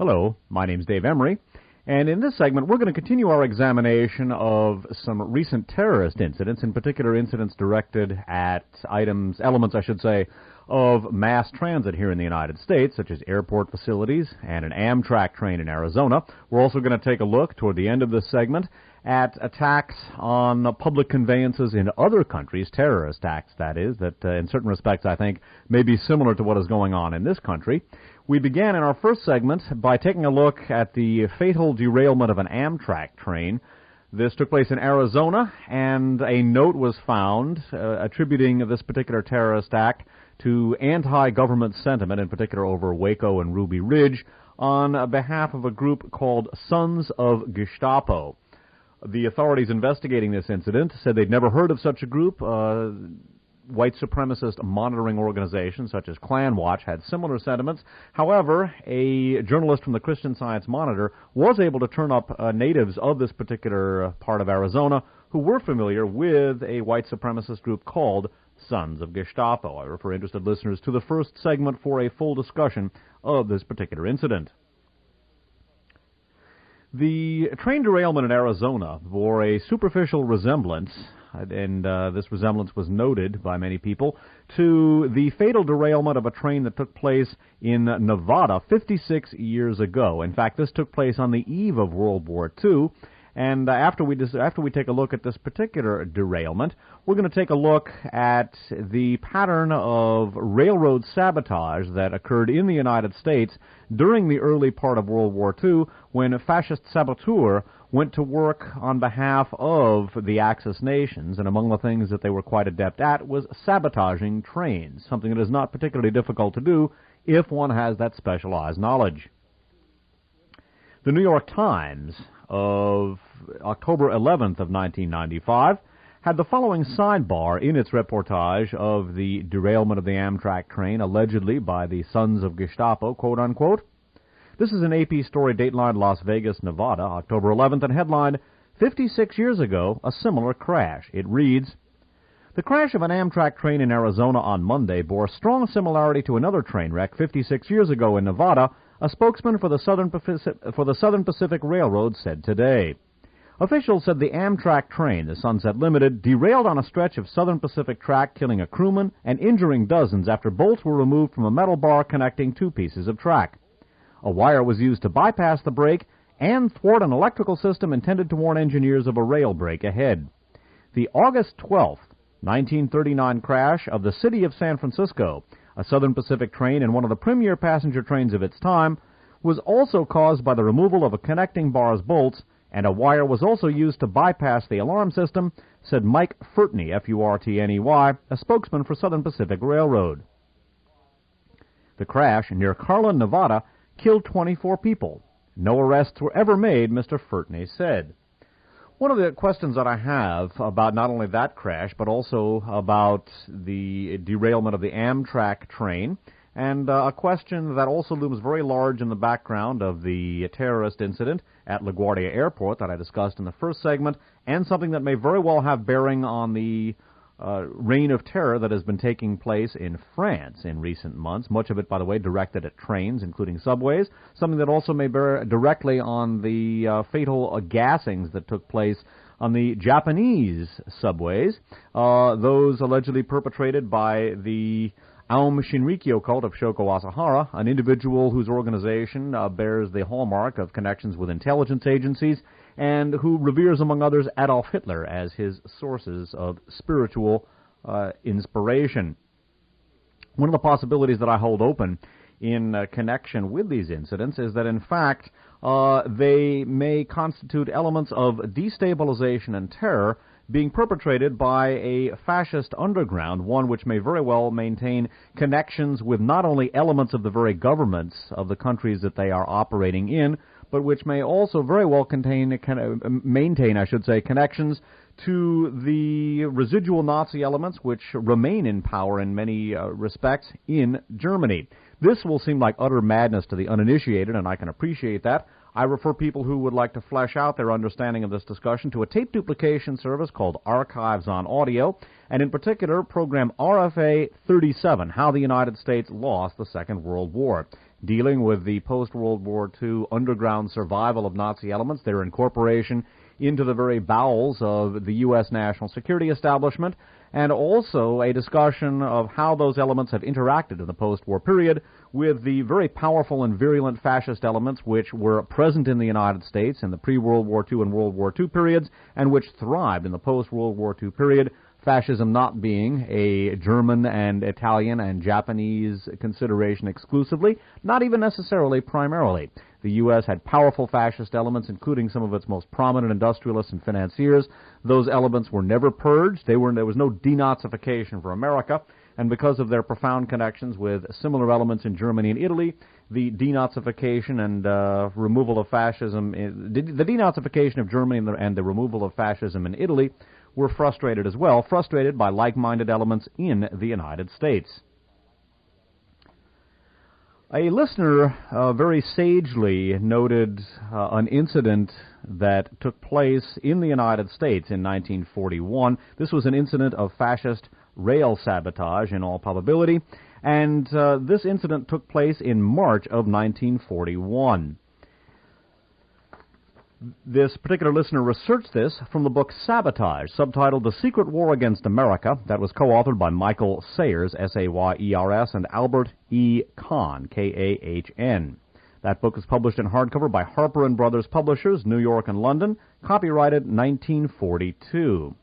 Hello, my name's Dave Emory, and in this segment we're going to continue our examination of some recent terrorist incidents, in particular incidents directed at elements, of mass transit here in the United States, such as airport facilities and an Amtrak train in Arizona. We're also going to take a look toward the end of this segment at attacks on public conveyances in other countries, terrorist acts, that is, that in certain respects I think may be similar to what is going on in this country. We began in our first segment by taking a look at the fatal derailment of an Amtrak train. This took place in Arizona, and a note was found attributing this particular terrorist act to anti-government sentiment, in particular over Waco and Ruby Ridge, on behalf of a group called Sons of Gestapo. The authorities investigating this incident said they'd never heard of such a group. White supremacist monitoring organizations such as Klan Watch had similar sentiments. However, a journalist from the Christian Science Monitor was able to turn up natives of this particular part of Arizona who were familiar with a white supremacist group called Sons of Gestapo. I refer interested listeners to the first segment for a full discussion of this particular incident. The train derailment in Arizona bore a superficial resemblance, and this resemblance was noted by many people, to the fatal derailment of a train that took place in Nevada 56 years ago. In fact, this took place on the eve of World War II. And after we take a look at this particular derailment, we're going to take a look at the pattern of railroad sabotage that occurred in the United States during the early part of World War II when fascist saboteurs went to work on behalf of the Axis nations, and among the things that they were quite adept at was sabotaging trains, something that is not particularly difficult to do if one has that specialized knowledge. The New York Times of October 11th of 1995 had the following sidebar in its reportage of the derailment of the Amtrak train, allegedly by the Sons of Gestapo, quote-unquote. This is an AP story, dateline Las Vegas, Nevada, October 11th, and headlined, 56 years ago, a similar crash. It reads, "The crash of an Amtrak train in Arizona on Monday bore strong similarity to another train wreck 56 years ago in Nevada," a spokesman for the Southern Pacific Railroad said today. Officials said the Amtrak train, the Sunset Limited, derailed on a stretch of Southern Pacific track, killing a crewman and injuring dozens after bolts were removed from a metal bar connecting two pieces of track. A wire was used to bypass the break and thwart an electrical system intended to warn engineers of a rail break ahead. The August 12th, 1939 crash of the City of San Francisco, a Southern Pacific train and one of the premier passenger trains of its time, was also caused by the removal of a connecting bar's bolts, and a wire was also used to bypass the alarm system, said Mike Furtney, F-U-R-T-N-E-Y, a spokesman for Southern Pacific Railroad. The crash near Carlin, Nevada, killed 24 people. No arrests were ever made, Mr. Furtney said. One of the questions that I have about not only that crash, but also about the derailment of the Amtrak train, and a question that also looms very large in the background of the terrorist incident at LaGuardia Airport that I discussed in the first segment, and something that may very well have bearing on the reign of terror that has been taking place in France in recent months, much of it, by the way, directed at trains, including subways, something that also may bear directly on the fatal gassings that took place on the Japanese subways, those allegedly perpetrated by the Aum Shinrikyo cult of Shoko Asahara, an individual whose organization bears the hallmark of connections with intelligence agencies, and who reveres, among others, Adolf Hitler as his sources of spiritual inspiration. One of the possibilities that I hold open in connection with these incidents is that, in fact, they may constitute elements of destabilization and terror being perpetrated by a fascist underground, one which may very well maintain connections with not only elements of the very governments of the countries that they are operating in, but which may also very well maintain connections to the residual Nazi elements which remain in power in many respects in Germany. This will seem like utter madness to the uninitiated, and I can appreciate that. I refer people who would like to flesh out their understanding of this discussion to a tape duplication service called Archives on Audio, and in particular, program RFA 37, How the United States Lost the Second World War. dealing with the post-World War II underground survival of Nazi elements, their incorporation into the very bowels of the U.S. national security establishment, and also a discussion of how those elements have interacted in the post-war period with the very powerful and virulent fascist elements which were present in the United States in the pre-World War II and World War II periods, and which thrived in the post-World War II period, fascism not being a German and Italian and Japanese consideration exclusively, not even necessarily primarily. The U.S. had powerful fascist elements, including some of its most prominent industrialists and financiers. Those elements were never purged. There was no denazification for America, and because of their profound connections with similar elements in Germany and Italy, the denazification and removal of fascism, the denazification of Germany and the removal of fascism in Italy were frustrated as well, frustrated by like-minded elements in the United States. A listener very sagely noted an incident that took place in the United States in 1941. This was an incident of fascist rail sabotage in all probability, and this incident took place in March of 1941. This particular listener researched this from the book Sabotage, subtitled The Secret War Against America, that was co-authored by Michael Sayers, S-A-Y-E-R-S, and Albert E. Kahn, K-A-H-N. That book is published in hardcover by Harper & Brothers Publishers, New York and London, copyrighted 1942.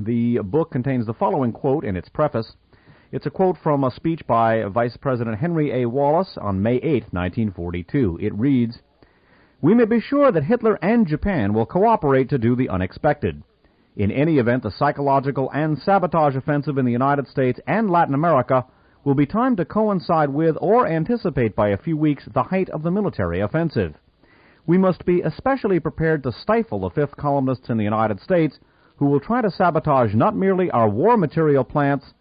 The book contains the following quote in its preface. It's a quote from a speech by Vice President Henry A. Wallace on May 8, 1942. It reads, "We may be sure that Hitler and Japan will cooperate to do the unexpected. In any event, the psychological and sabotage offensive in the United States and Latin America will be timed to coincide with or anticipate by a few weeks the height of the military offensive. We must be especially prepared to stifle the fifth columnists in the United States who will try to sabotage not merely our war material plants,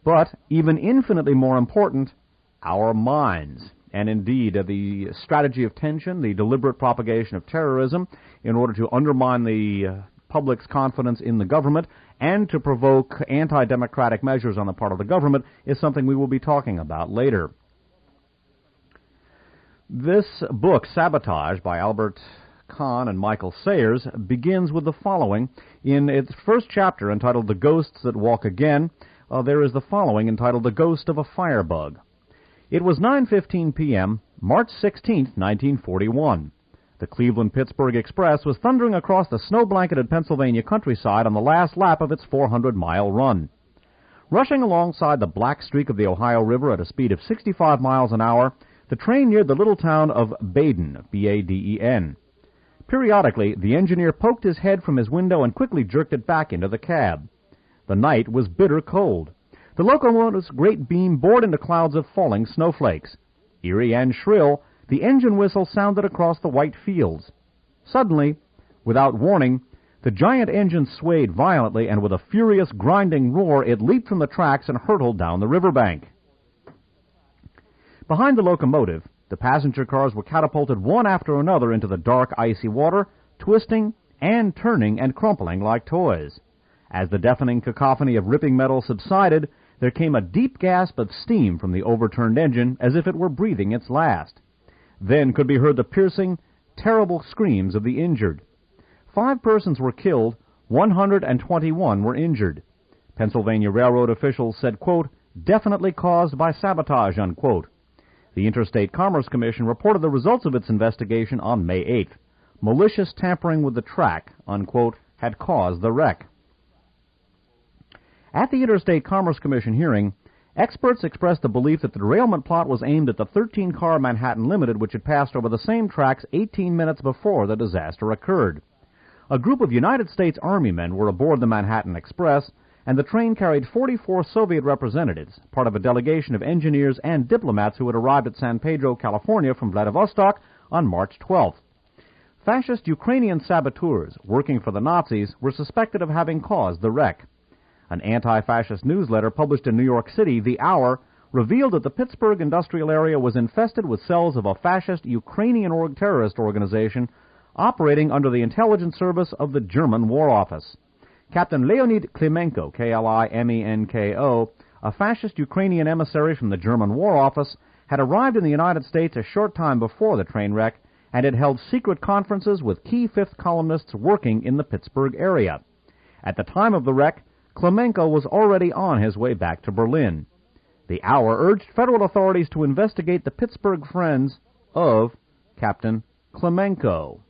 but, even infinitely more important, our minds." And indeed, the strategy of tension, the deliberate propagation of terrorism in order to undermine the public's confidence in the government and to provoke anti-democratic measures on the part of the government is something we will be talking about later. This book, Sabotage, by Albert Kahn and Michael Sayers, begins with the following. In its first chapter, entitled The Ghosts That Walk Again, there is the following, entitled The Ghost of a Firebug. It was 9:15 p.m., March 16, 1941. The Cleveland-Pittsburgh Express was thundering across the snow-blanketed Pennsylvania countryside on the last lap of its 400-mile run. Rushing alongside the black streak of the Ohio River at a speed of 65 miles an hour, the train neared the little town of Baden, B-A-D-E-N. Periodically, the engineer poked his head from his window and quickly jerked it back into the cab. The night was bitter cold. The locomotive's great beam bored into clouds of falling snowflakes. Eerie and shrill, the engine whistle sounded across the white fields. Suddenly, without warning, the giant engine swayed violently, and with a furious grinding roar, it leaped from the tracks and hurtled down the riverbank. Behind the locomotive, the passenger cars were catapulted one after another into the dark, icy water, twisting and turning and crumpling like toys. As the deafening cacophony of ripping metal subsided, there came a deep gasp of steam from the overturned engine, as if it were breathing its last. Then could be heard the piercing, terrible screams of the injured. 5 persons were killed, 121 were injured. Pennsylvania Railroad officials said, quote, "definitely caused by sabotage," unquote. The Interstate Commerce Commission reported the results of its investigation on May 8th. Malicious tampering with the track, unquote, had caused the wreck. At the Interstate Commerce Commission hearing, experts expressed the belief that the derailment plot was aimed at the 13-car Manhattan Limited, which had passed over the same tracks 18 minutes before the disaster occurred. A group of United States Army men were aboard the Manhattan Express, and the train carried 44 Soviet representatives, part of a delegation of engineers and diplomats who had arrived at San Pedro, California from Vladivostok on March 12th. Fascist Ukrainian saboteurs working for the Nazis were suspected of having caused the wreck. An anti-fascist newsletter published in New York City, The Hour, revealed that the Pittsburgh industrial area was infested with cells of a fascist Ukrainian terrorist organization operating under the intelligence service of the German War Office. Captain Leonid Klimenko, K-L-I-M-E-N-K-O, a fascist Ukrainian emissary from the German War Office, had arrived in the United States a short time before the train wreck and had held secret conferences with key fifth columnists working in the Pittsburgh area. At the time of the wreck, Klemenko was already on his way back to Berlin. The Hour urged federal authorities to investigate the Pittsburgh friends of Captain Klemenko.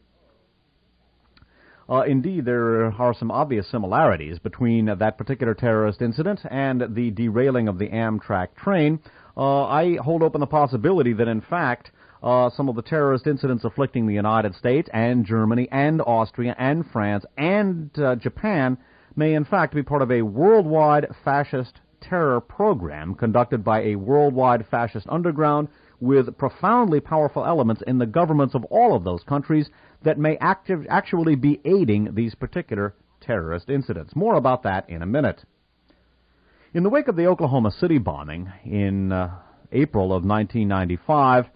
Indeed, there are some obvious similarities between that particular terrorist incident and the derailing of the Amtrak train. I hold open the possibility that, in fact, some of the terrorist incidents afflicting the United States and Germany and Austria and France and Japan may, in fact, be part of a worldwide fascist terror program conducted by a worldwide fascist underground with profoundly powerful elements in the governments of all of those countries that may actually be aiding these particular terrorist incidents. More about that in a minute. In the wake of the Oklahoma City bombing in April of 1995,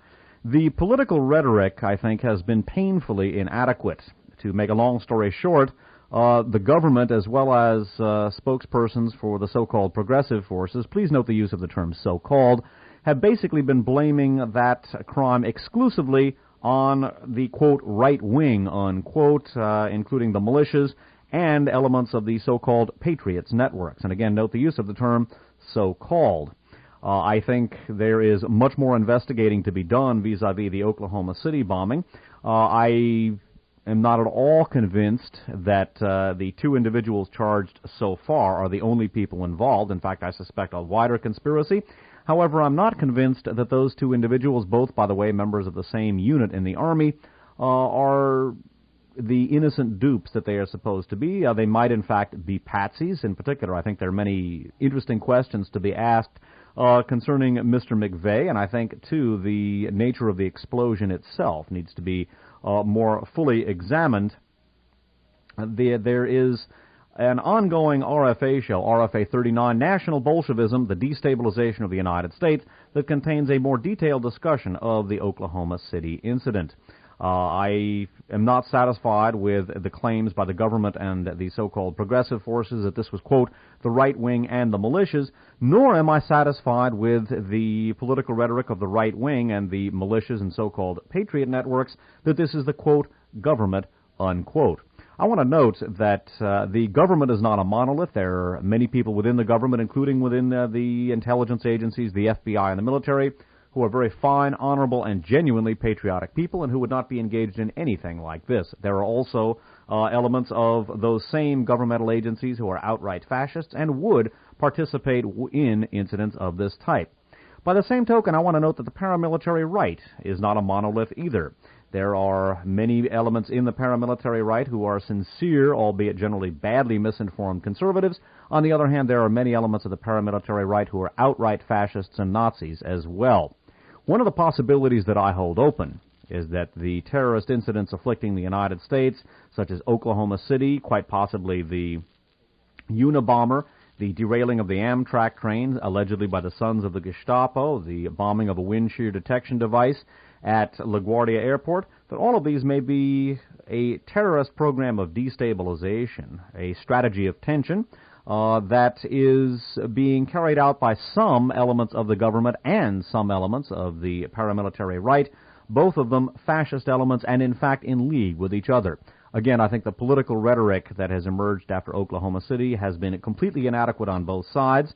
the political rhetoric, I think, has been painfully inadequate. To make a long story short, the government, as well as spokespersons for the so-called progressive forces, please note the use of the term so-called, have basically been blaming that crime exclusively on the, quote, right wing, unquote, including the militias and elements of the so-called Patriots networks. And again, note the use of the term so-called. I think there is much more investigating to be done vis-a-vis the Oklahoma City bombing. I am not at all convinced that the two individuals charged so far are the only people involved. In fact, I suspect a wider conspiracy. However, I'm not convinced that those two individuals, both, by the way, members of the same unit in the Army, are the innocent dupes that they are supposed to be. They might, in fact, be patsies. In particular, I think there are many interesting questions to be asked concerning Mr. McVeigh, and I think, too, the nature of the explosion itself needs to be more fully examined. There is an ongoing RFA show, RFA 39, National Bolshevism, the Destabilization of the United States, that contains a more detailed discussion of the Oklahoma City incident. I am not satisfied with the claims by the government and the so-called progressive forces that this was, quote, the right wing and the militias, nor am I satisfied with the political rhetoric of the right wing and the militias and so-called patriot networks that this is the, quote, government, unquote. I want to note that the government is not a monolith. There are many people within the government, including within the intelligence agencies, the FBI and the military, who are very fine, honorable, and genuinely patriotic people and who would not be engaged in anything like this. There are also elements of those same governmental agencies who are outright fascists and would participate in incidents of this type. By the same token, I want to note that the paramilitary right is not a monolith either. There are many elements in the paramilitary right who are sincere, albeit generally badly misinformed conservatives. On the other hand, there are many elements of the paramilitary right who are outright fascists and Nazis as well. One of the possibilities that I hold open is that the terrorist incidents afflicting the United States, such as Oklahoma City, quite possibly the Unabomber, the derailing of the Amtrak train, allegedly by the sons of the Gestapo, the bombing of a wind shear detection device at LaGuardia Airport, that all of these may be a terrorist program of destabilization, a strategy of tension that is being carried out by some elements of the government and some elements of the paramilitary right, both of them fascist elements and, in fact, in league with each other. Again, I think the political rhetoric that has emerged after Oklahoma City has been completely inadequate on both sides.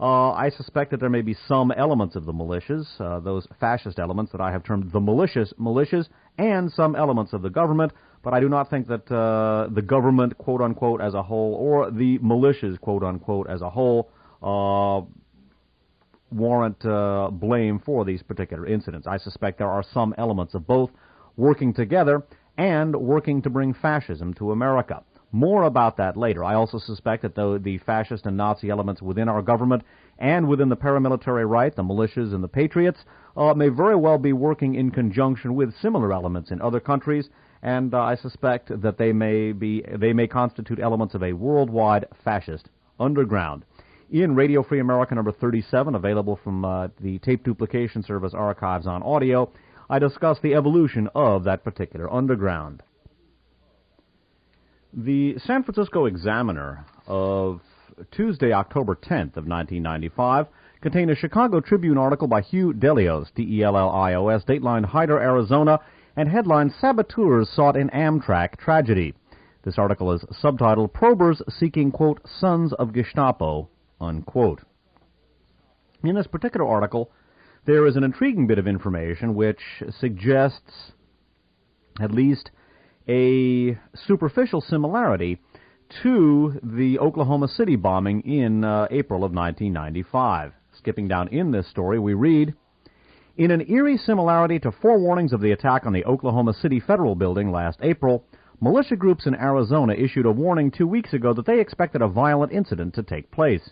I suspect that there may be some elements of the militias, those fascist elements that I have termed the militias, and some elements of the government, but I do not think that the government, quote-unquote, as a whole, or the militias, quote-unquote, as a whole, warrant blame for these particular incidents. I suspect there are some elements of both working together and working to bring fascism to America. More about that later. I also suspect that the fascist and Nazi elements within our government and within the paramilitary right, the militias and the patriots, may very well be working in conjunction with similar elements in other countries, and I suspect that they may constitute elements of a worldwide fascist underground. In Radio Free America number 37, available from the tape duplication service Archives on Audio, I discuss the evolution of that particular underground. The San Francisco Examiner of Tuesday, October 10th of 1995, contain a Chicago Tribune article by Hugh Delios, D-E-L-L-I-O-S, dateline Hyder, Arizona, and headline Saboteurs Sought in Amtrak Tragedy. This article is subtitled Probers Seeking, quote, Sons of Gestapo, unquote. In this particular article, there is an intriguing bit of information which suggests at least a superficial similarity to the Oklahoma City bombing in April of 1995. Skipping down in this story, we read, in an eerie similarity to forewarnings of the attack on the Oklahoma City Federal Building last April, militia groups in Arizona issued a warning 2 weeks ago that they expected a violent incident to take place.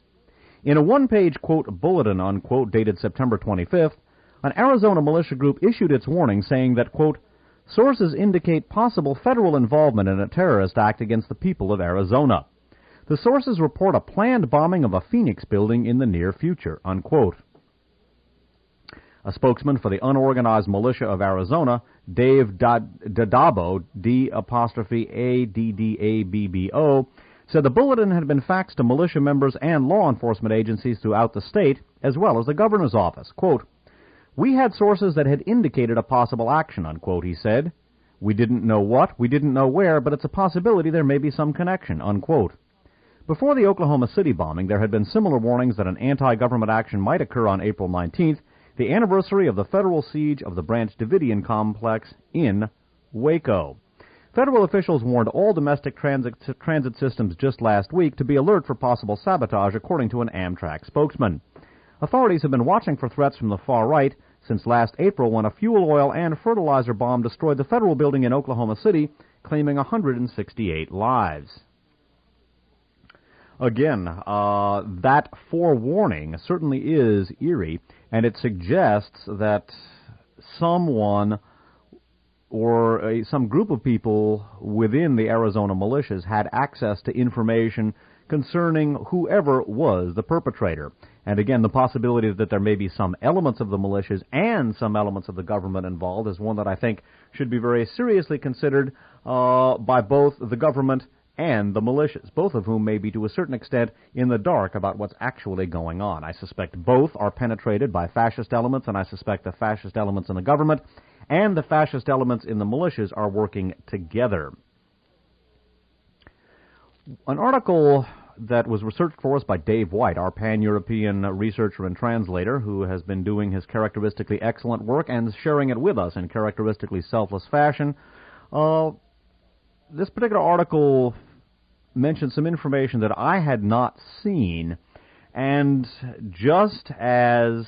In a one-page, quote, bulletin, unquote, dated September 25th, an Arizona militia group issued its warning saying that, quote, sources indicate possible federal involvement in a terrorist act against the people of Arizona. The sources report a planned bombing of a Phoenix building in the near future, unquote. A spokesman for the unorganized militia of Arizona, Dave Dadabo, D-A-D-D-A-B-B-O, said the bulletin had been faxed to militia members and law enforcement agencies throughout the state, as well as the governor's office. Quote, we had sources that had indicated a possible action, unquote, he said. We didn't know what, we didn't know where, but it's a possibility there may be some connection, unquote. Before the Oklahoma City bombing, there had been similar warnings that an anti-government action might occur on April 19th, the anniversary of the federal siege of the Branch Davidian complex in Waco. Federal officials warned all domestic transit systems just last week to be alert for possible sabotage, according to an Amtrak spokesman. Authorities have been watching for threats from the far right since last April when a fuel oil and fertilizer bomb destroyed the federal building in Oklahoma City, claiming 168 lives. Again, that forewarning certainly is eerie, and it suggests that someone or some group of people within the Arizona militias had access to information concerning whoever was the perpetrator. And again, the possibility that there may be some elements of the militias and some elements of the government involved is one that I think should be very seriously considered by both the government and the militias, both of whom may be to a certain extent in the dark about what's actually going on. I suspect both are penetrated by fascist elements, and I suspect the fascist elements in the government and the fascist elements in the militias are working together. An article that was researched for us by Dave White, our pan-European researcher and translator, who has been doing his characteristically excellent work and sharing it with us in characteristically selfless fashion. This particular article mentioned some information that I had not seen, and just as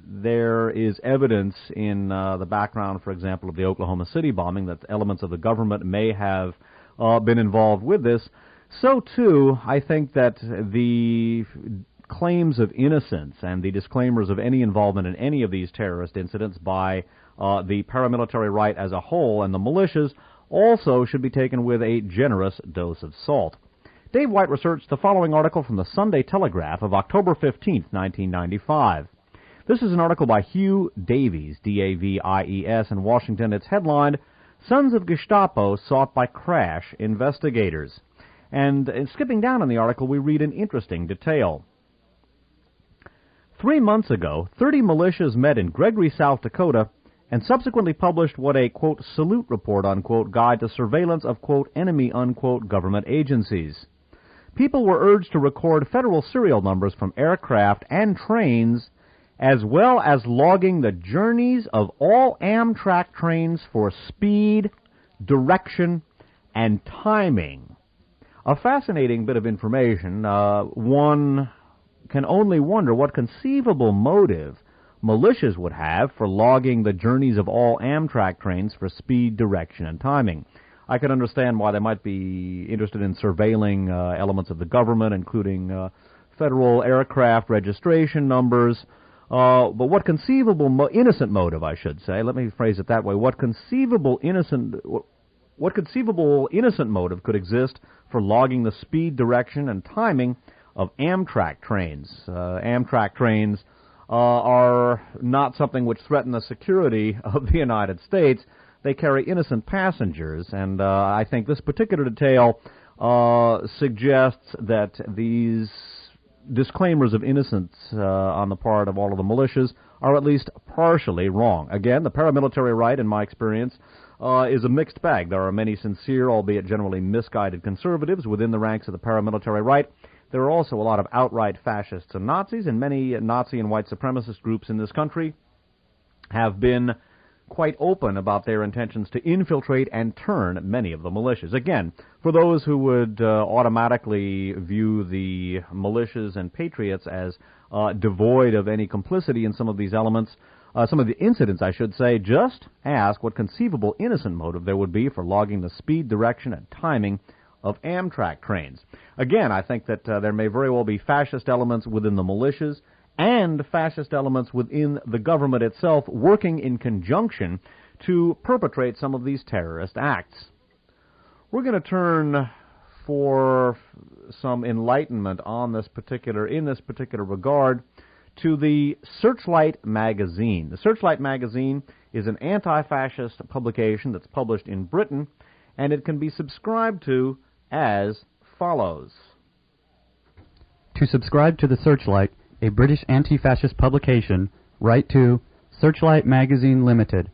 there is evidence in the background, for example, of the Oklahoma City bombing, that elements of the government may have been involved with this, so too I think that the claims of innocence and the disclaimers of any involvement in any of these terrorist incidents by the paramilitary right as a whole and the militias also should be taken with a generous dose of salt. Dave White researched the following article from the Sunday Telegraph of October 15, 1995. This is an article by Hugh Davies, D-A-V-I-E-S, in Washington. It's headlined, Sons of Gestapo Sought by Crash Investigators. And skipping down in the article, we read an interesting detail. 3 months ago, 30 militias met in Gregory, South Dakota, and subsequently published what a, quote, salute report, unquote, guide to surveillance of, quote, enemy, unquote, government agencies. People were urged to record federal serial numbers from aircraft and trains, as well as logging the journeys of all Amtrak trains for speed, direction, and timing. A fascinating bit of information. One can only wonder what conceivable motive militias would have for logging the journeys of all Amtrak trains for speed, direction, and timing. I can understand why they might be interested in surveilling elements of the government, including federal aircraft registration numbers. But what conceivable innocent motive, I should say, let me phrase it that way, what conceivable innocent motive could exist for logging the speed, direction, and timing of Amtrak trains? Amtrak trains are not something which threaten the security of the United States. They carry innocent passengers, and I think this particular detail suggests that these disclaimers of innocence on the part of all of the militias are at least partially wrong. Again, the paramilitary right, in my experience, is a mixed bag. There are many sincere, albeit generally misguided conservatives within the ranks of the paramilitary right. There are also a lot of outright fascists and Nazis, and many Nazi and white supremacist groups in this country have been quite open about their intentions to infiltrate and turn many of the militias. Again, for those who would automatically view the militias and patriots as devoid of any complicity in some of these elements, some of the incidents, I should say, just ask what conceivable innocent motive there would be for logging the speed, direction, and timing of Amtrak trains. Again, I think that there may very well be fascist elements within the militias and fascist elements within the government itself working in conjunction to perpetrate some of these terrorist acts. We're going to turn for some enlightenment on this particular regard to the Searchlight magazine. The Searchlight magazine is an anti-fascist publication that's published in Britain, and it can be subscribed to as follows. To subscribe to the Searchlight, a British anti-fascist publication, write to Searchlight Magazine Limited,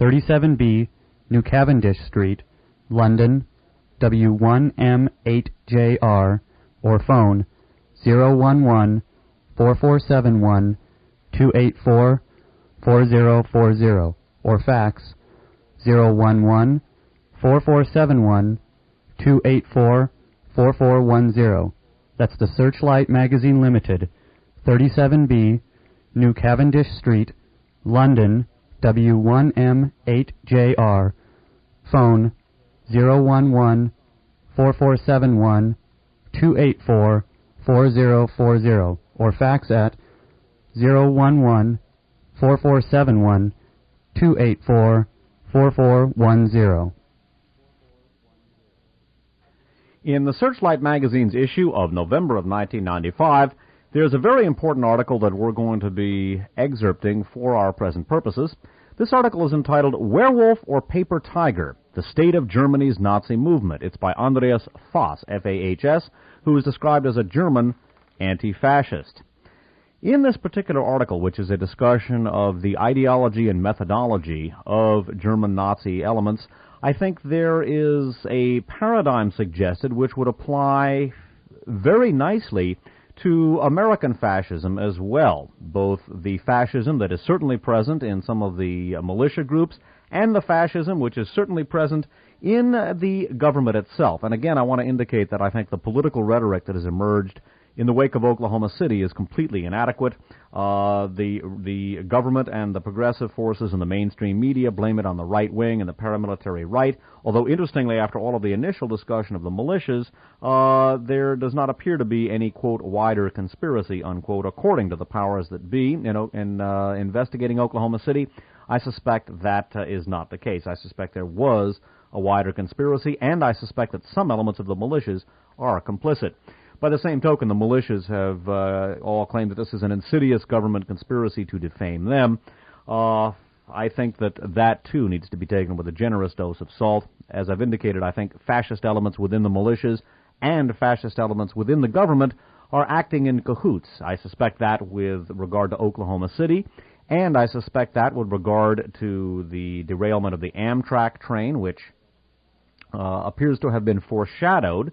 37B, New Cavendish Street, London, W1M8JR, or phone 011-4471-284-4040, or fax 011-4471-284-4410. That's the Searchlight Magazine Limited, 37B, New Cavendish Street, London, W1M8JR, phone 011-4471-284-4040, or fax at 011-4471-284-4410. In the Searchlight magazine's issue of November of 1995, there's a very important article that we're going to be excerpting for our present purposes. This article is entitled Werewolf or Paper Tiger, The State of Germany's Nazi Movement. It's by Andreas Fass, F-A-H-S, who is described as a German anti-fascist. In this particular article, which is a discussion of the ideology and methodology of German Nazi elements, I think there is a paradigm suggested which would apply very nicely to American fascism as well, both the fascism that is certainly present in some of the militia groups and the fascism which is certainly present in the government itself. And again, I want to indicate that I think the political rhetoric that has emerged in the wake of Oklahoma City is completely inadequate. The government and the progressive forces in the mainstream media blame it on the right wing and the paramilitary right, although interestingly, after all of the initial discussion of the militias, there does not appear to be any, quote, wider conspiracy, unquote, according to the powers that be. In investigating Oklahoma City, I suspect that is not the case. I suspect there was a wider conspiracy, and I suspect that some elements of the militias are complicit. By the same token, the militias have all claimed that this is an insidious government conspiracy to defame them. I think that too needs to be taken with a generous dose of salt. As I've indicated, I think fascist elements within the militias and fascist elements within the government are acting in cahoots. I suspect that with regard to Oklahoma City, and I suspect that with regard to the derailment of the Amtrak train, which appears to have been foreshadowed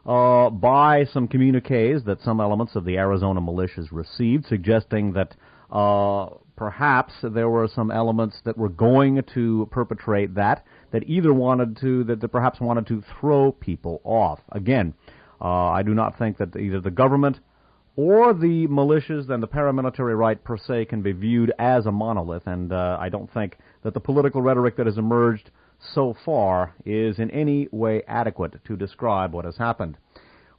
by some communiques that some elements of the Arizona militias received, suggesting that perhaps there were some elements that were going to perpetrate that perhaps wanted to throw people off. Again, I do not think that either the government or the militias and the paramilitary right per se can be viewed as a monolith, and I don't think that the political rhetoric that has emerged so far is in any way adequate to describe what has happened.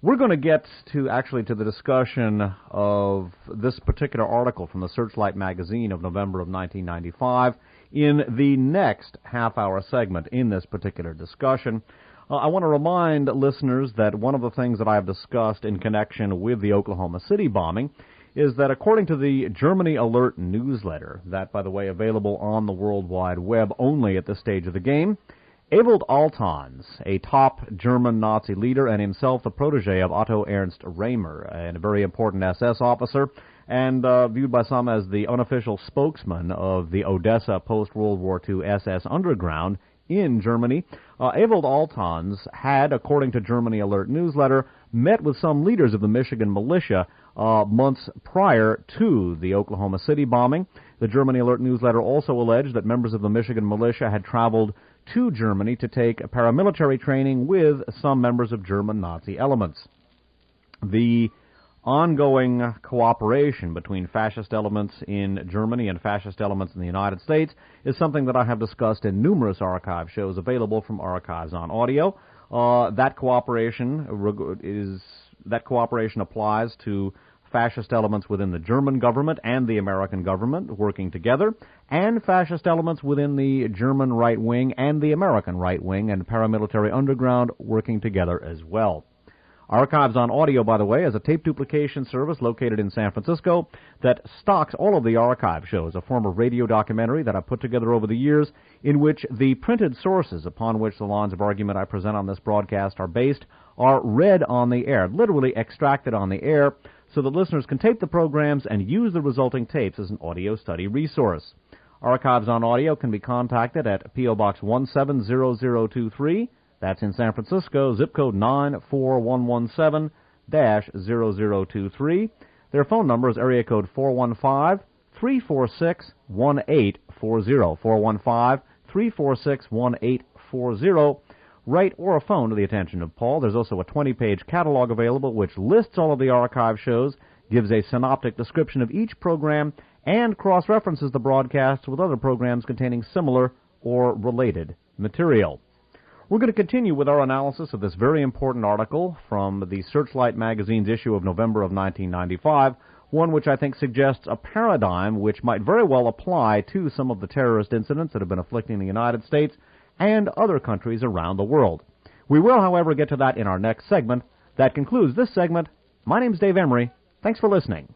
We're going to get to the discussion of this particular article from the Searchlight magazine of November of 1995 in the next half-hour segment in this particular discussion. I want to remind listeners that one of the things that I have discussed in connection with the Oklahoma City bombing is that according to the Germany Alert newsletter, that, by the way, available on the World Wide Web only at this stage of the game, Ewald Altons, a top German Nazi leader and himself the protege of Otto Ernst Rehmer, and a very important SS officer, and viewed by some as the unofficial spokesman of the Odessa post-World War II SS underground in Germany. Ewald Altons had, according to Germany Alert newsletter, met with some leaders of the Michigan militia months prior to the Oklahoma City bombing. The Germany Alert newsletter also alleged that members of the Michigan militia had traveled to Germany to take paramilitary training with some members of German Nazi elements. The ongoing cooperation between fascist elements in Germany and fascist elements in the United States is something that I have discussed in numerous archive shows available from Archives on Audio. That cooperation applies to fascist elements within the German government and the American government working together, and fascist elements within the German right wing and the American right wing and paramilitary underground working together as well. Archives on Audio, by the way, is a tape duplication service located in San Francisco that stocks all of the archive shows, a form of radio documentary that I've put together over the years, in which the printed sources upon which the lines of argument I present on this broadcast are based are read on the air, literally extracted on the air, so that listeners can tape the programs and use the resulting tapes as an audio study resource. Archives on Audio can be contacted at P.O. Box 170023. That's in San Francisco, zip code 94117-0023. Their phone number is area code 415-346-1840. 415-346-1840. Write or a phone to the attention of Paul. There's also a 20-page catalog available which lists all of the archive shows, gives a synoptic description of each program, and cross-references the broadcasts with other programs containing similar or related material. We're going to continue with our analysis of this very important article from the Searchlight magazine's issue of November of 1995, one which I think suggests a paradigm which might very well apply to some of the terrorist incidents that have been afflicting the United States and other countries around the world. We will, however, get to that in our next segment. That concludes this segment. My name's Dave Emory. Thanks for listening.